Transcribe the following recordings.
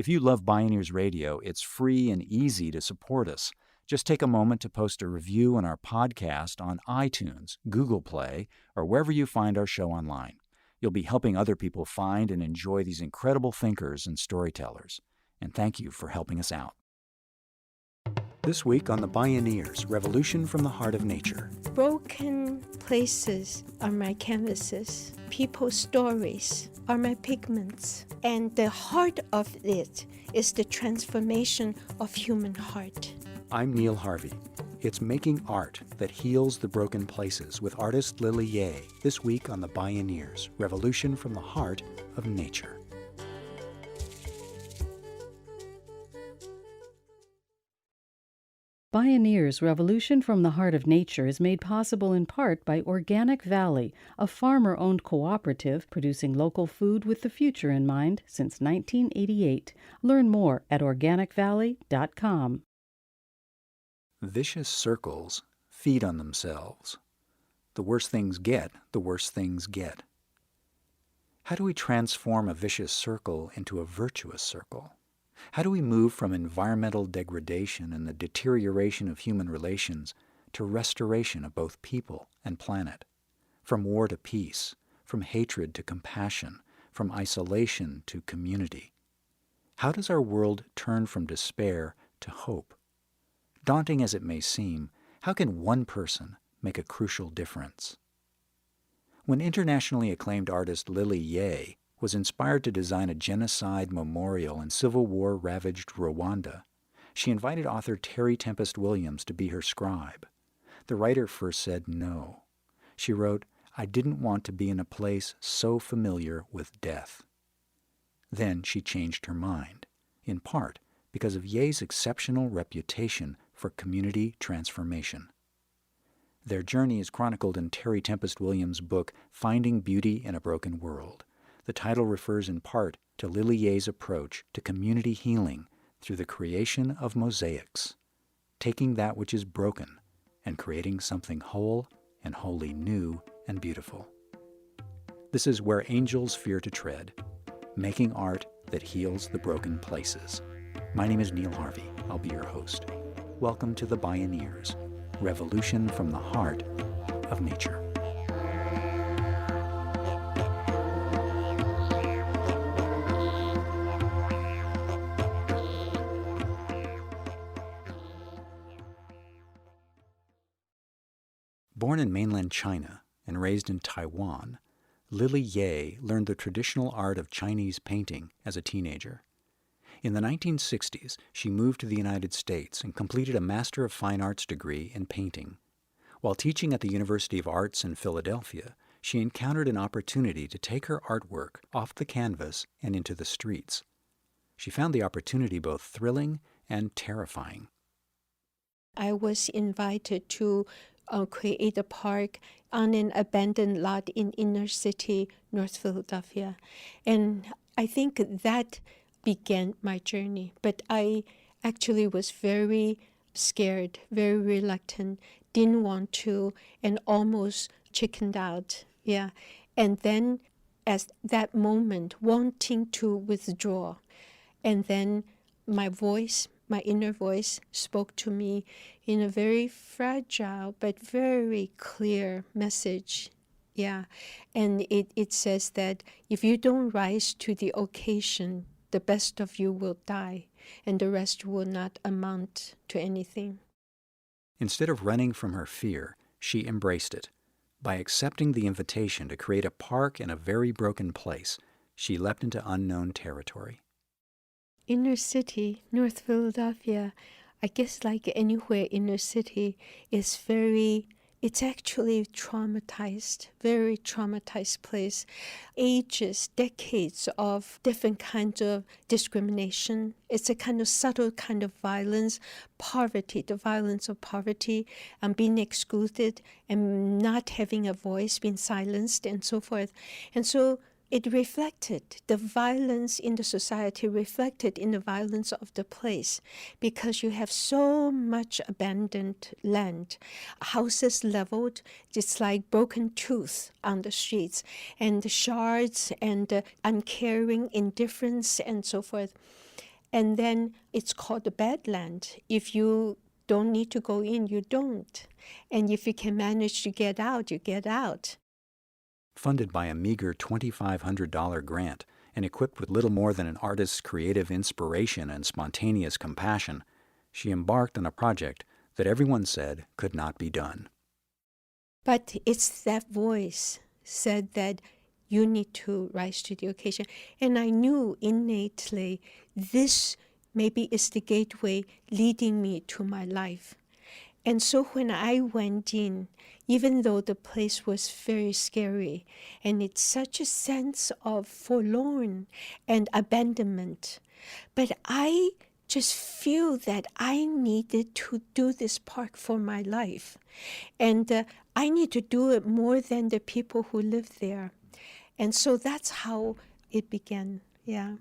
If you love Bioneers Radio, it's free and easy to support us. Just take a moment to post a review on our podcast on iTunes, Google Play, or wherever you find our show online. You'll be helping other people find and enjoy these incredible thinkers and storytellers. And thank you for helping us out. This week on the Bioneers, Revolution from the Heart of Nature. Broken places are my canvases. People's stories are my pigments. And the heart of it is the transformation of human heart. I'm Neil Harvey. It's Making Art that Heals the Broken Places with artist Lily Yehs this week on the Bioneers, Revolution from the Heart of Nature. Bioneers Revolution from the Heart of Nature is made possible in part by Organic Valley, a farmer-owned cooperative producing local food with the future in mind since 1988. Learn more at organicvalley.com. Vicious circles feed on themselves. The worse things get, the worse things get. How do we transform a vicious circle into a virtuous circle? How do we move from environmental degradation and the deterioration of human relations to restoration of both people and planet? From war to peace, from hatred to compassion, from isolation to community? How does our world turn from despair to hope? Daunting as it may seem, how can one person make a crucial difference? When internationally acclaimed artist Lily Yehs was inspired to design a genocide memorial in Civil War-ravaged Rwanda, she invited author Terry Tempest Williams to be her scribe. The writer first said no. She wrote, "I didn't want to be in a place so familiar with death." Then she changed her mind, in part because of Yeh's exceptional reputation for community transformation. Their journey is chronicled in Terry Tempest Williams' book, Finding Beauty in a Broken World. The title refers in part to Lily Yeh's approach to community healing through the creation of mosaics, taking that which is broken and creating something whole and wholly new and beautiful. This is Where Angels Fear to Tread, making art that heals the broken places. My name is Neil Harvey. I'll be your host. Welcome to the Bioneers, Revolution from the Heart of Nature. Born in mainland China and raised in Taiwan, Lily Yehs learned the traditional art of Chinese painting as a teenager. In the 1960s, she moved to the United States and completed a Master of Fine Arts degree in painting. While teaching at the University of Arts in Philadelphia, she encountered an opportunity to take her artwork off the canvas and into the streets. She found the opportunity both thrilling and terrifying. I was invited to create a park on an abandoned lot in inner city, North Philadelphia. And I think that began my journey. But I actually was very scared, very reluctant, didn't want to, and almost chickened out. Yeah. And then at that moment, wanting to withdraw, and then my voice, my inner voice spoke to me in a very fragile but very clear message. Yeah. And it says that if you don't rise to the occasion, the best of you will die, and the rest will not amount to anything. Instead of running from her fear, she embraced it. By accepting the invitation to create a park in a very broken place, she leapt into unknown territory. Inner city, North Philadelphia, I guess like anywhere inner city, it's actually traumatized, very traumatized place. Ages, decades of different kinds of discrimination. It's a kind of subtle kind of violence, poverty, the violence of poverty, and being excluded and not having a voice, being silenced, and so forth. And so it reflected, the violence in the society reflected in the violence of the place, because you have so much abandoned land, houses leveled, just like broken tooth on the streets, and the shards and uncaring indifference and so forth. And then it's called the Badland. If you don't need to go in, you don't. And if you can manage to get out, you get out. Funded by a meager $2,500 grant and equipped with little more than an artist's creative inspiration and spontaneous compassion, she embarked on a project that everyone said could not be done. But it's that voice said that you need to rise to the occasion. And I knew innately this maybe is the gateway leading me to my life. And so when I went in, even though the place was very scary, and it's such a sense of forlorn and abandonment, but I just feel that I needed to do this park for my life. And I need to do it more than the people who live there. And so that's how it began, yeah.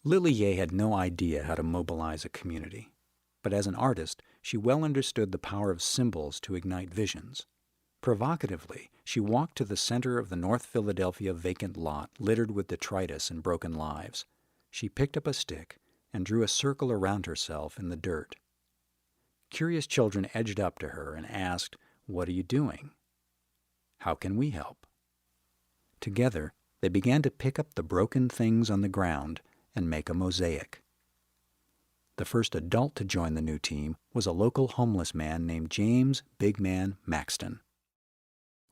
Lily Yehs had no idea how to mobilize a community, but as an artist, she well understood the power of symbols to ignite visions. Provocatively, she walked to the center of the North Philadelphia vacant lot littered with detritus and broken lives. She picked up a stick and drew a circle around herself in the dirt. Curious children edged up to her and asked, "What are you doing? How can we help?" Together, they began to pick up the broken things on the ground and make a mosaic. The first adult to join the new team was a local homeless man named James Big Man Maxton.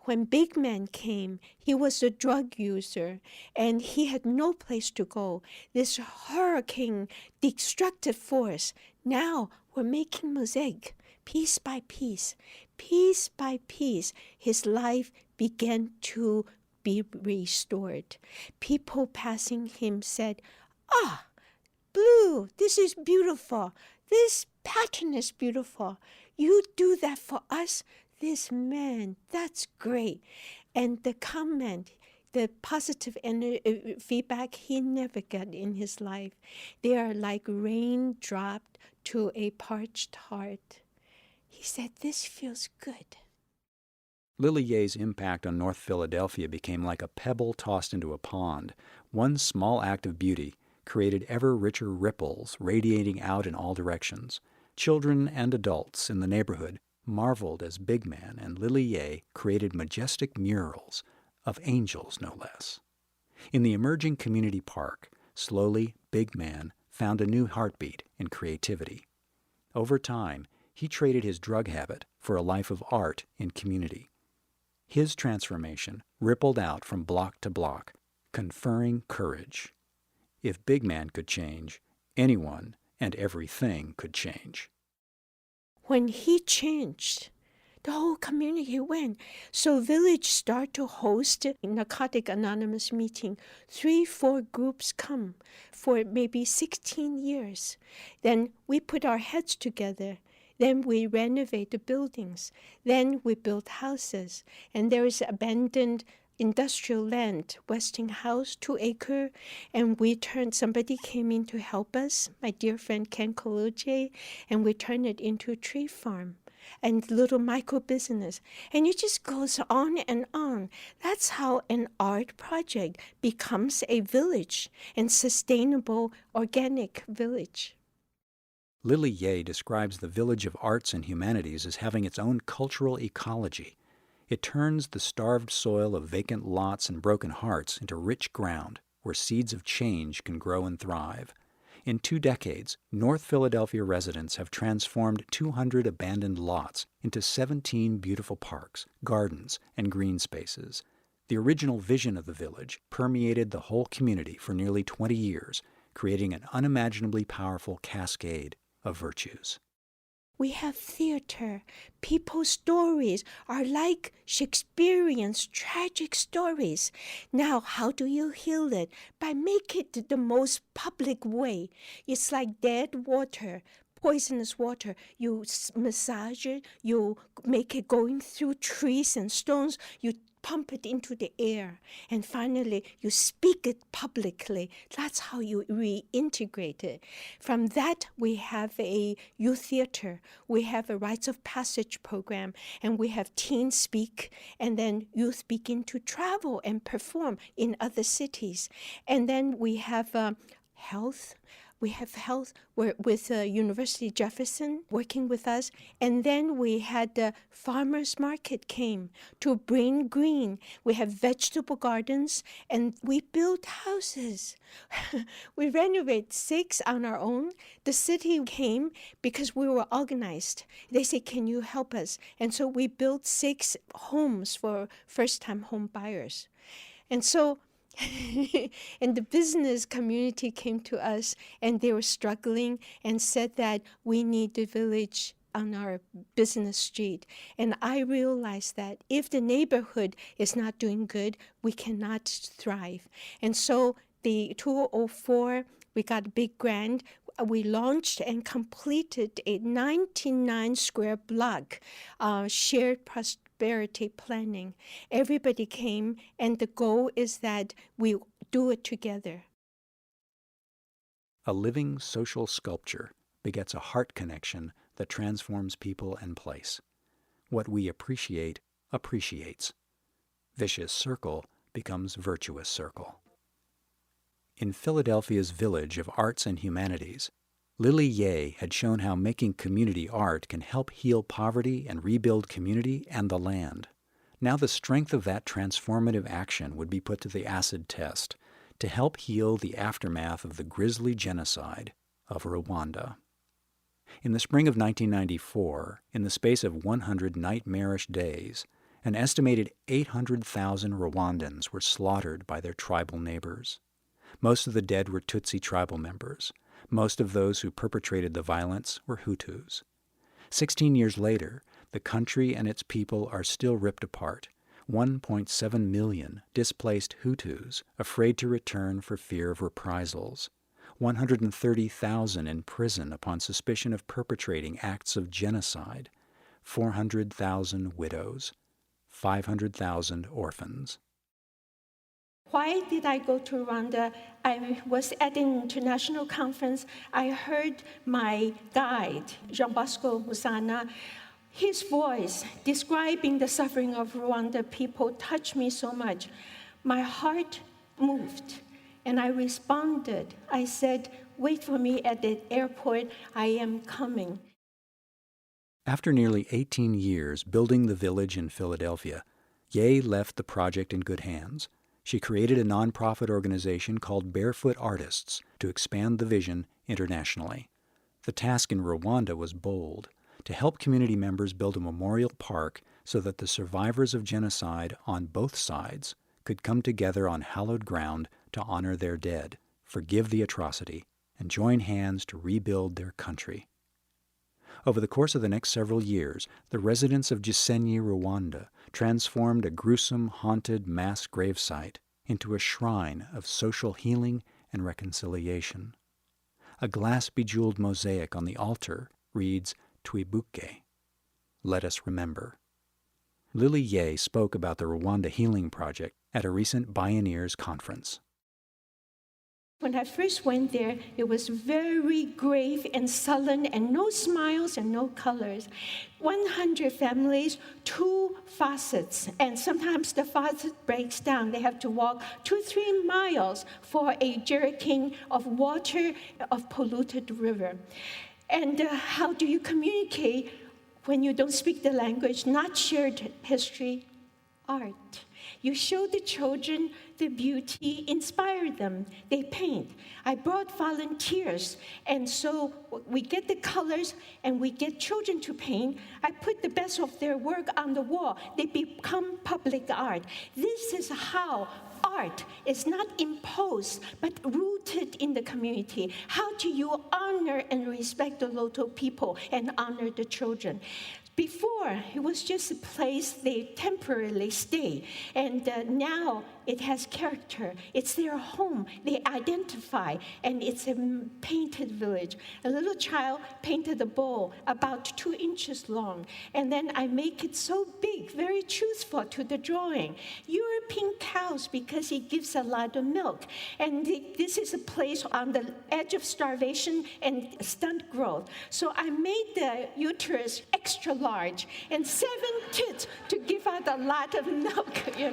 When Big Man came, he was a drug user, and he had no place to go. This hurricane, destructive force. Now we're making mosaic, piece by piece. Piece by piece, his life began to be restored. People passing him said, "Ah, Blue, this is beautiful. This pattern is beautiful. You do that for us? This man, that's great." And the comment, the positive feedback he never got in his life, they are like rain dropped to a parched heart. He said, "This feels good." Lily Yehs' impact on North Philadelphia became like a pebble tossed into a pond. One small act of beauty created ever richer ripples radiating out in all directions. Children and adults in the neighborhood marveled as Big Man and Lily Yehs created majestic murals of angels, no less. In the emerging community park, slowly Big Man found a new heartbeat in creativity. Over time, he traded his drug habit for a life of art in community. His transformation rippled out from block to block, conferring courage. If Big Man could change, anyone and everything could change. When he changed, the whole community went. So village start to host a Narcotic Anonymous meeting. 3-4 groups come for maybe 16 years. Then we put our heads together. Then we renovate the buildings. Then we build houses. And there is abandoned industrial land, Westinghouse, 2 acre, and somebody came in to help us, my dear friend Ken Koloje, and we turned it into a tree farm and little micro business. And it just goes on and on. That's how an art project becomes a village and sustainable organic village. Lily Yehs describes the Village of Arts and Humanities as having its own cultural ecology. It turns the starved soil of vacant lots and broken hearts into rich ground where seeds of change can grow and thrive. In 2 decades, North Philadelphia residents have transformed 200 abandoned lots into 17 beautiful parks, gardens, and green spaces. The original vision of the village permeated the whole community for nearly 20 years, creating an unimaginably powerful cascade of virtues. We have theater. People's stories are like Shakespearean's tragic stories. Now, how do you heal it? By making it the most public way. It's like dead water, poisonous water. You massage it, you make it going through trees and stones, you pump it into the air, and finally you speak it publicly. That's how you reintegrate it. From that, we have a youth theater, we have a rites of passage program, and we have teens speak, and then youth begin to travel and perform in other cities. And then we have health. We have health with University Jefferson working with us. And then we had the farmers market came to bring green. We have vegetable gardens, and we built houses. We renovate 6 on our own. The city came because we were organized. They said, can you help us? And so we built 6 homes for first-time home buyers. And so and the business community came to us, and they were struggling and said that we need the village on our business street. And I realized that if the neighborhood is not doing good, we cannot thrive. And so the 2004, we got a big grant. We launched and completed a 99 square block shared prosperity planning. Everybody came, and the goal is that we do it together. A living social sculpture begets a heart connection that transforms people and place. What we appreciate appreciates. Vicious circle becomes virtuous circle. In Philadelphia's Village of Arts and Humanities, Lily Yehs had shown how making community art can help heal poverty and rebuild community and the land. Now the strength of that transformative action would be put to the acid test to help heal the aftermath of the grisly genocide of Rwanda. In the spring of 1994, in the space of 100 nightmarish days, an estimated 800,000 Rwandans were slaughtered by their tribal neighbors. Most of the dead were Tutsi tribal members. Most of those who perpetrated the violence were Hutus. 16 years later, the country and its people are still ripped apart. 1.7 million displaced Hutus afraid to return for fear of reprisals. 130,000 in prison upon suspicion of perpetrating acts of genocide. 400,000 widows. 500,000 orphans. Why did I go to Rwanda? I was at an international conference. I heard my guide, Jean Bosco Musana, his voice describing the suffering of Rwanda people touched me so much. My heart moved, and I responded. I said, wait for me at the airport, I am coming. After nearly 18 years building the village in Philadelphia, Yehs left the project in good hands. She created a nonprofit organization called Barefoot Artists to expand the vision internationally. The task in Rwanda was bold, to help community members build a memorial park so that the survivors of genocide on both sides could come together on hallowed ground to honor their dead, forgive the atrocity, and join hands to rebuild their country. Over the course of the next several years, the residents of Gisenyi, Rwanda, transformed a gruesome, haunted mass gravesite into a shrine of social healing and reconciliation. A glass-bejeweled mosaic on the altar reads, Twibuke, let us remember. Lily Yehs spoke about the Rwanda Healing Project at a recent Bioneers conference. When I first went there, it was very grave and sullen and no smiles and no colors. 100 families, 2 faucets, and sometimes the faucet breaks down. They have to walk 2-3 miles for a jerrycan of water of polluted river. And how do you communicate when you don't speak the language, not shared history? Art. You show the children the beauty, inspire them. They paint. I brought volunteers, and so we get the colors and we get children to paint. I put the best of their work on the wall. They become public art. This is how art is not imposed, but rooted in the community. How do you honor and respect the local people and honor the children? Before, it was just a place they temporarily stay, and now it has character. It's their home. They identify, and it's a painted village. A little child painted a bowl about 2 inches long, and then I make it so big, very truthful to the drawing. European cows, because it gives a lot of milk, and this is a place on the edge of starvation and stunt growth. So I made the uterus extra large, and 7 kids to give out a lot of milk. Okay.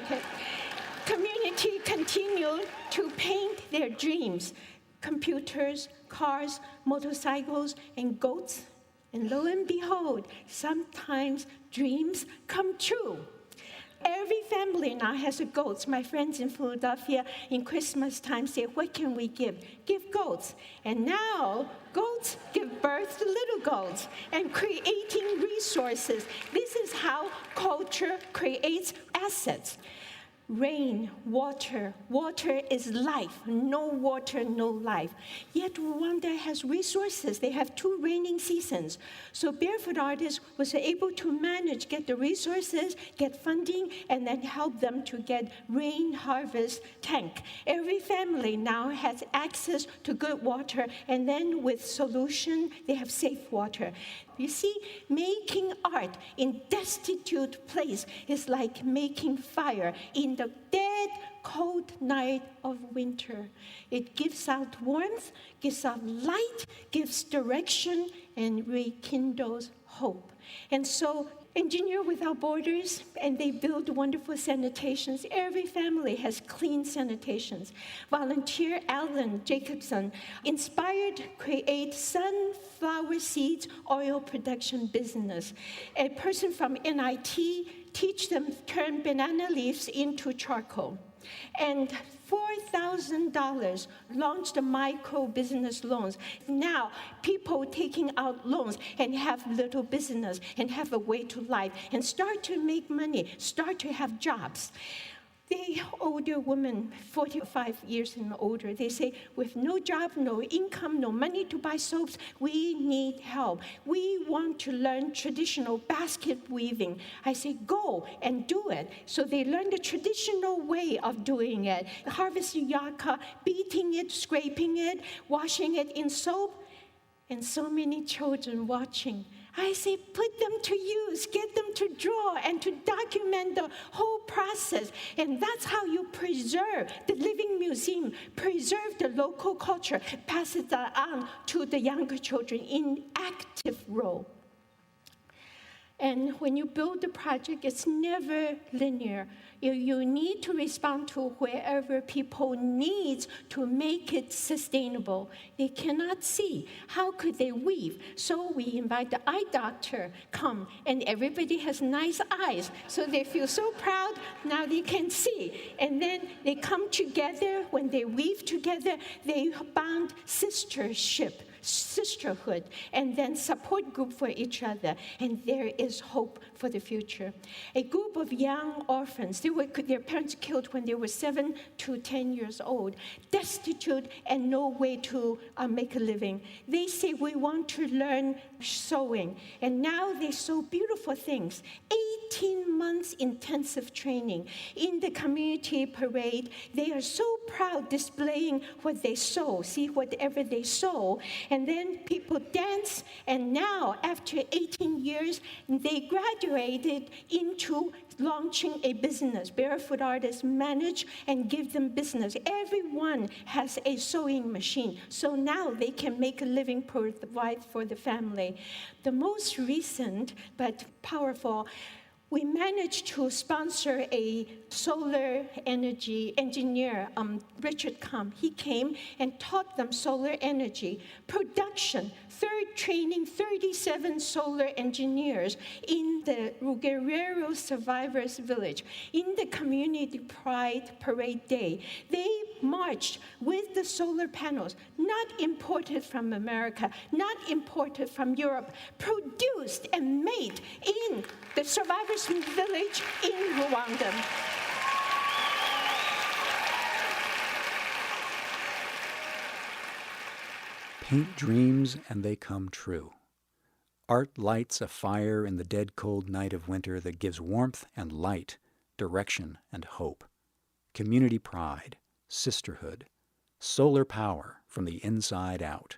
Community continued to paint their dreams. computers, cars, motorcycles, and goats. And lo and behold, sometimes dreams come true. Every family now has a goat. My friends in Philadelphia in Christmas time say, what can we give? Give goats. And now goats give birth to little goats and creating resources. This is how culture creates assets. Rain, water. Water is life. No water, no life. Yet Rwanda has resources. They have 2 raining seasons. So Barefoot Artist was able to manage, get the resources, get funding, and then help them to get rain harvest tank. Every family now has access to good water, and then with solution, they have safe water. You see, making art in destitute place is like making fire in the dead, cold night of winter. It gives out warmth, gives out light, gives direction, and rekindles hope. And so, Engineer Without Borders, and they build wonderful sanitations. Every family has clean sanitations. Volunteer Alan Jacobson inspired create sunflower seeds oil production business. A person from NIT teach them turn banana leaves into charcoal. And $4,000 launched the micro business loans. Now, people taking out loans and have little business and have a way to life and start to make money, start to have jobs. The older women, 45 years and older, they say, with no job, no income, no money to buy soaps, we need help. We want to learn traditional basket weaving. I say, go and do it. So they learn the traditional way of doing it. Harvesting yucca, beating it, scraping it, washing it in soap, and so many children watching. I say, put them to use, get them to draw and to document the whole process. And that's how you preserve the living museum, preserve the local culture, pass it on to the younger children in active role. And when you build a project, it's never linear. You need to respond to wherever people need to make it sustainable. They cannot see. How could they weave? So we invite the eye doctor come, and everybody has nice eyes. So they feel so proud, now they can see. And then they come together. When they weave together, they bound sisterhood, and then support group for each other, and there is hope for the future. A group of young orphans, their parents killed when they were 7 to 10 years old, destitute and no way to make a living. They say, we want to learn sewing, and now they sew beautiful things. 18 months intensive training. In the community parade, they are so proud displaying what they sew, see whatever they sew, and then people dance, and now after 18 years, they graduated into launching a business. Barefoot Artists manage and give them business. Everyone has a sewing machine, so now they can make a living, provide for the family. The most recent but powerful, we managed to sponsor a solar energy engineer, Richard Kam. He came and taught them solar energy production. Training 37 solar engineers in the Guerrero Survivors Village. In the Community Pride Parade Day, they marched with the solar panels, not imported from America, not imported from Europe, produced and made in the Survivors Village in Rwanda. Paint dreams and they come true. Art lights a fire in the dead cold night of winter that gives warmth and light, direction and hope. Community pride, sisterhood, solar power from the inside out.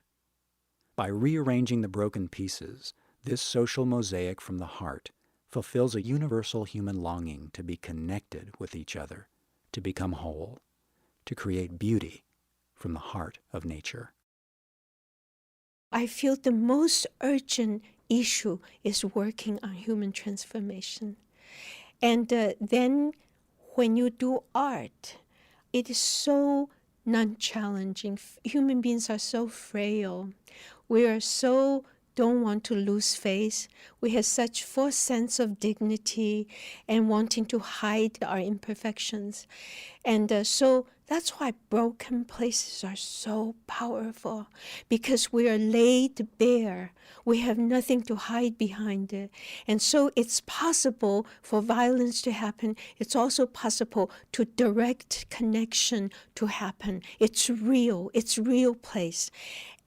By rearranging the broken pieces, this social mosaic from the heart fulfills a universal human longing to be connected with each other, to become whole, to create beauty from the heart of nature. I feel the most urgent issue is working on human transformation. And then when you do art, it is so non-challenging. Human beings are so frail. We are so don't want to lose face. We have such false sense of dignity and wanting to hide our imperfections. And so that's why broken places are so powerful, because we are laid bare. We have nothing to hide behind it. And so it's possible for violence to happen. It's also possible to direct connection to happen. It's real place.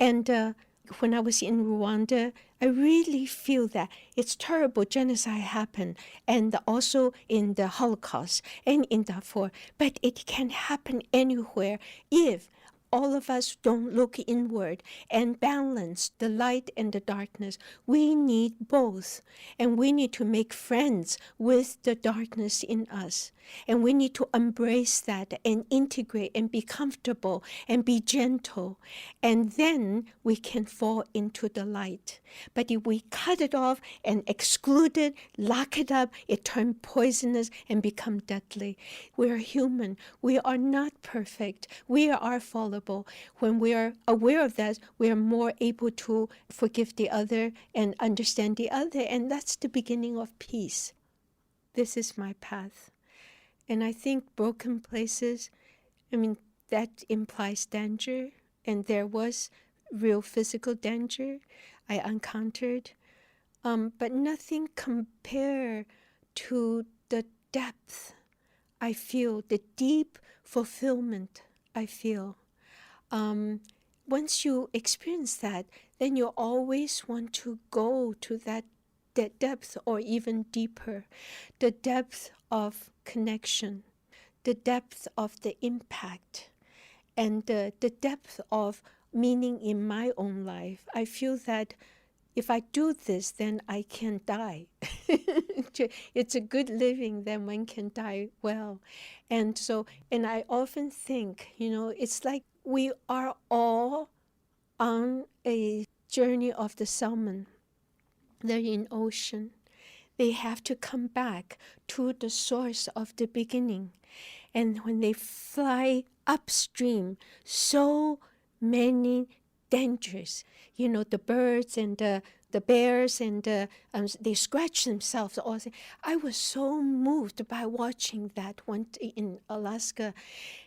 And when I was in Rwanda, I really feel that it's terrible genocide happened, and also in the Holocaust and in Darfur, but it can happen anywhere if all of us don't look inward and balance the light and the darkness. We need both, and we need to make friends with the darkness in us. And we need to embrace that and integrate and be comfortable and be gentle. And then we can fall into the light. But if we cut it off and exclude it, lock it up, it turns poisonous and become deadly. We are human. We are not perfect. We are fallible. When we are aware of that, we are more able to forgive the other and understand the other. And that's the beginning of peace. This is my path. And I think broken places, that implies danger. And there was real physical danger I encountered. But nothing compared to the depth I feel, the deep fulfillment I feel. Once you experience that, then you always want to go to that depth or even deeper, the depth of connection, the depth of the impact, and the depth of meaning in my own life. I feel that if I do this, then I can die. It's a good living, then one can die well. And I often think, it's like we are all on a journey of the salmon. They're in ocean. They have to come back to the source of the beginning. And when they fly upstream, so many dangers, the birds and the bears, and they scratch themselves. I was so moved by watching that one in Alaska.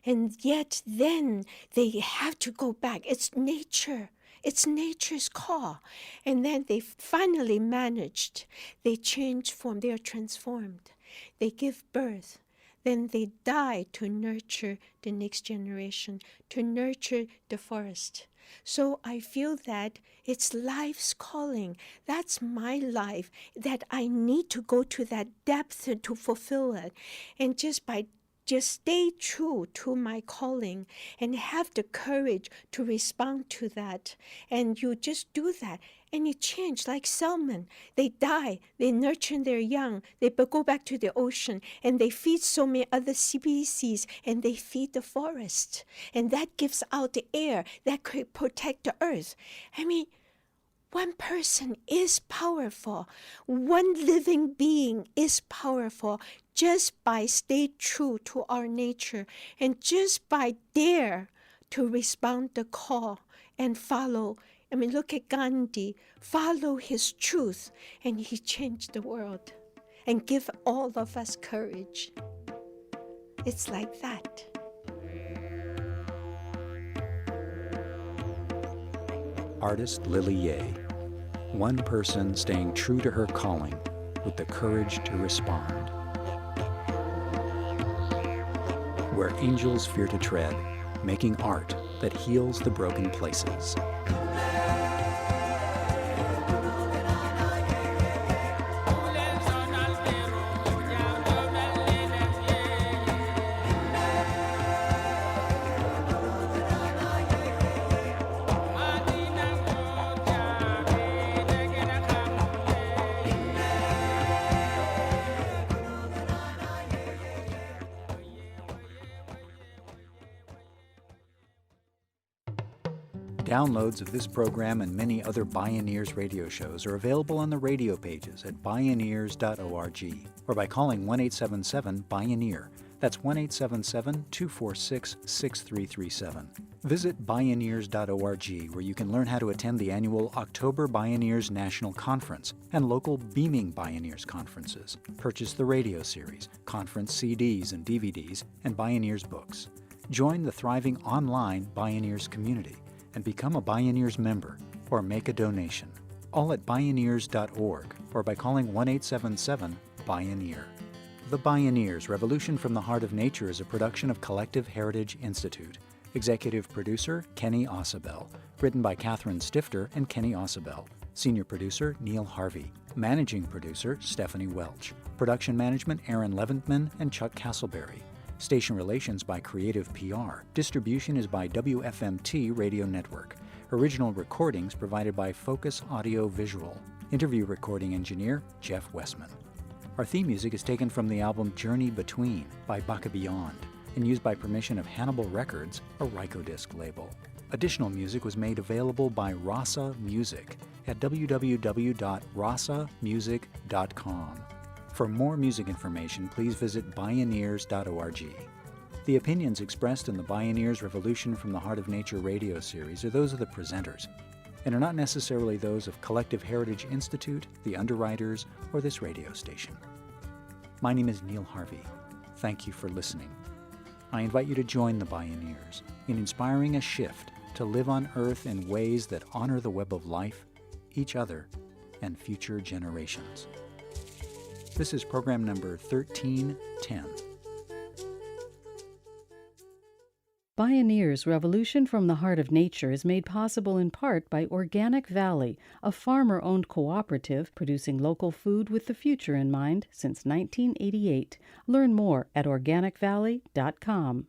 And yet then they have to go back. It's nature. It's nature's call. And then they finally managed. They change form. They are transformed. They give birth. Then they die to nurture the next generation, to nurture the forest. So I feel that it's life's calling. That's my life, that I need to go to that depth to fulfill it. And just stay true to my calling and have the courage to respond to that. And you just do that. And you change like salmon. They die, they nurture their young, they go back to the ocean, and they feed so many other species, and they feed the forest. And that gives out the air that could protect the earth. One person is powerful. One living being is powerful just by stay true to our nature and just by dare to respond the call and follow. Look at Gandhi. Follow his truth, and he changed the world and give all of us courage. It's like that. Artist Lily Yehs. One person staying true to her calling with the courage to respond. Where angels fear to tread, making art that heals the broken places. Downloads of this program and many other Bioneers radio shows are available on the radio pages at bioneers.org or by calling 1-877-BIONEER. That's 1-877-246-6337. Visit Bioneers.org, where you can learn how to attend the annual October Bioneers National Conference and local Beaming Bioneers conferences. Purchase the radio series, conference CDs and DVDs, and Bioneers books. Join the thriving online Bioneers community and become a Bioneers member or make a donation. All at Bioneers.org or by calling 1-877-BIONEER. The Bioneers, Revolution from the Heart of Nature is a production of Collective Heritage Institute. Executive producer, Kenny Ausubel. Written by Catherine Stifter and Kenny Ausubel. Senior producer, Neil Harvey. Managing producer, Stephanie Welch. Production management, Aaron Leventman and Chuck Castleberry. Station relations by Creative PR. Distribution is by WFMT Radio Network. Original recordings provided by Focus Audio Visual. Interview recording engineer, Jeff Westman. Our theme music is taken from the album Journey Between by Baka Beyond and used by permission of Hannibal Records, a Rykodisc label. Additional music was made available by Rasa Music at www.rasamusic.com. For more music information, please visit Bioneers.org. The opinions expressed in the Bioneers Revolution from the Heart of Nature radio series are those of the presenters and are not necessarily those of Collective Heritage Institute, the underwriters, or this radio station. My name is Neil Harvey. Thank you for listening. I invite you to join the Bioneers in inspiring a shift to live on Earth in ways that honor the web of life, each other, and future generations. This is program number 1310. Bioneers, Revolution from the Heart of Nature is made possible in part by Organic Valley, a farmer-owned cooperative producing local food with the future in mind since 1988. Learn more at organicvalley.com.